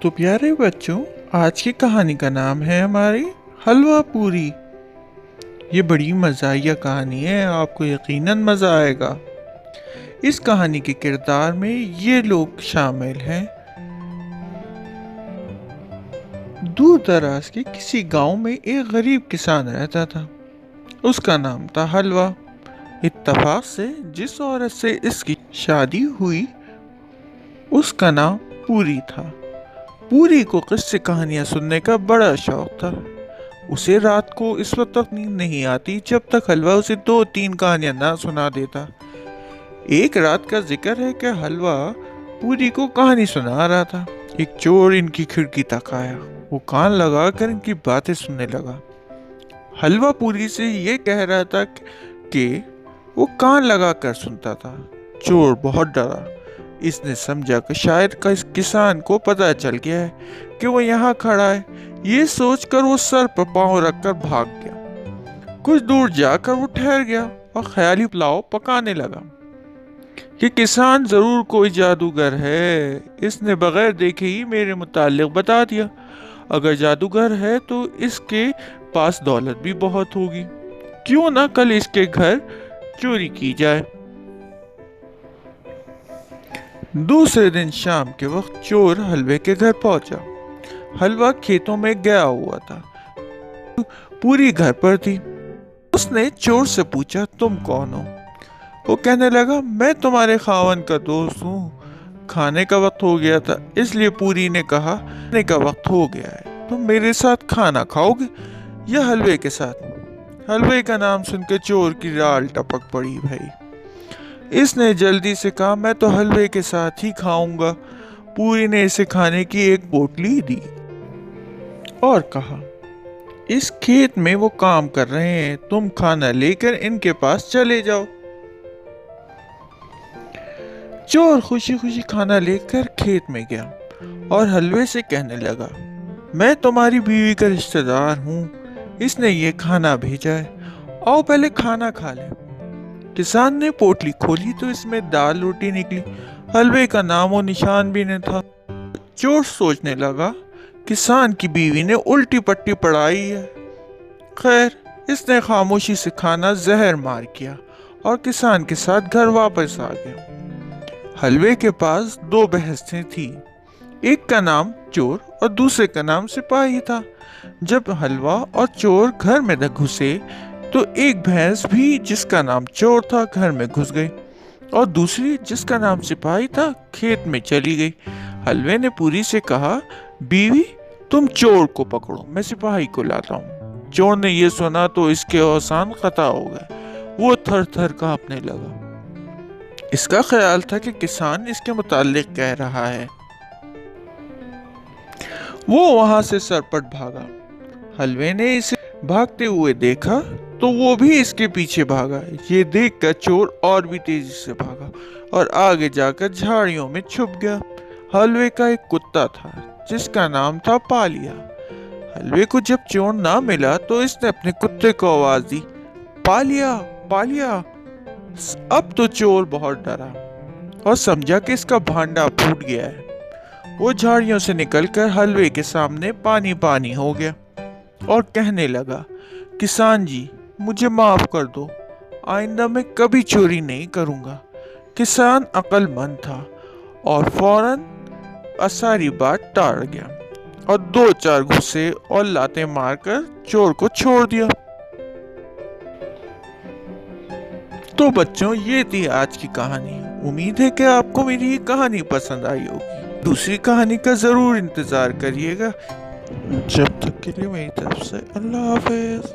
तो प्यारे बच्चों, आज की कहानी का नाम है हमारी हलवा पूरी। ये बड़ी मज़ाहिया कहानी है, आपको यकीनन मज़ा आएगा। इस कहानी के किरदार में ये लोग शामिल हैं। दूर दराज के किसी गांव में एक गरीब किसान रहता था। उसका नाम था हलवा। इत्तफाक से जिस औरत से इसकी शादी हुई उसका नाम पूरी था। पूरी को किस्से कहानियां सुनने का बड़ा शौक था। उसे रात को इस वक्त तक नींद नहीं आती जब तक हलवा उसे 2-3 कहानियां ना सुना देता। एक रात का जिक्र है कि हलवा पूरी को कहानी सुना रहा था। एक चोर इनकी खिड़की तक आया। वो कान लगाकर इनकी बातें सुनने लगा। हलवा पूरी से ये कह रहा था कि वो कान लगाकर सुनता था। चोर बहुत डरा। इसने समझा कि शायद इस किसान को पता चल गया है कि वो यहाँ खड़ा है। ये सोचकर वो सर पर पांव रखकर भाग गया। कुछ दूर जाकर वो ठहर गया और ख्याली पुलाव पकाने लगा कि किसान जरूर कोई जादूगर है। इसने बगैर देखे ही मेरे मुताल्लिक बता दिया। अगर जादूगर है तो इसके पास दौलत भी बहुत होगी। क्यों ना कल इसके घर चोरी की जाए। दूसरे दिन शाम के वक्त चोर हलवे के घर पहुंचा। हलवा खेतों में गया हुआ था। पूरी घर पर थी। उसने चोर से पूछा, तुम कौन हो? वो कहने लगा, मैं तुम्हारे खावन का दोस्त हूँ। खाने का वक्त हो गया था, इसलिए पूरी ने कहा, खाने का वक्त हो गया है, तुम मेरे साथ खाना खाओगे या हलवे के साथ? हलवे का नाम सुनकर चोर की राल टपक पड़ी। भाई, इसने जल्दी से कहा, मैं तो हलवे के साथ ही खाऊंगा। पूरी ने इसे खाने की एक पोटली दी और कहा, इस खेत में वो काम कर रहे हैं, तुम खाना लेकर इनके पास चले जाओ। चोर खुशी खुशी खाना लेकर खेत में गया और हलवे से कहने लगा, मैं तुम्हारी बीवी का रिश्तेदार हूँ, इसने ये खाना भेजा है, आओ पहले खाना खा ले। किसान ने पोटली खोली तो इसमें दाल रोटी निकली। हलवे का नामो निशान भी नहीं था। चोर सोचने लगा, किसान की बीवी ने उल्टी पट्टी पड़ाई है। खैर, इसने खामोशी से खाना जहर मार किया और किसान के साथ घर वापस आ गया। हलवे के पास 2 भैंसें थी। एक का नाम चोर और दूसरे का नाम सिपाही था। जब हलवा और चोर घर में घुसे तो एक भैंस भी जिसका नाम चोर था घर में घुस गई और दूसरी जिसका नाम सिपाही था खेत में चली गई। हलवे ने पूरी से कहा, बीवी तुम चोर को पकड़ो, मैं सिपाही को लाता हूँ। चोर ने यह सुना तो इसके औसान खता हो गए। वो थर थर कांपने लगा। इसका ख्याल था कि किसान इसके मुताल्लिक कह रहा है। वो वहां से सरपट भागा। हलवे ने इसे भागते हुए देखा तो वो भी इसके पीछे भागा। ये देखकर चोर और भी तेजी से भागा और आगे जाकर झाड़ियों में छुप गया। हलवे का एक कुत्ता था जिसका नाम था पालिया। हलवे को जब चोर ना मिला तो इसने अपने कुत्ते को आवाज दी, पालिया पालिया। अब तो चोर बहुत डरा और समझा कि इसका भांडा फूट गया है। वो झाड़ियों से निकलकर हलवे के सामने पानी पानी हो गया और कहने लगा, किसान जी मुझे माफ कर दो, आइंदा मैं कभी चोरी नहीं करूंगा। किसान अक्लमंद था और फौरन सारी बात टाल गया और 2-4 घुसे और लातें मारकर चोर को छोड़ दिया। तो बच्चों, ये थी आज की कहानी। उम्मीद है कि आपको मेरी ये कहानी पसंद आई होगी। दूसरी कहानी का जरूर इंतजार करिएगा। जब तक के लिए मेरी तरफ से अल्लाह हाफिज।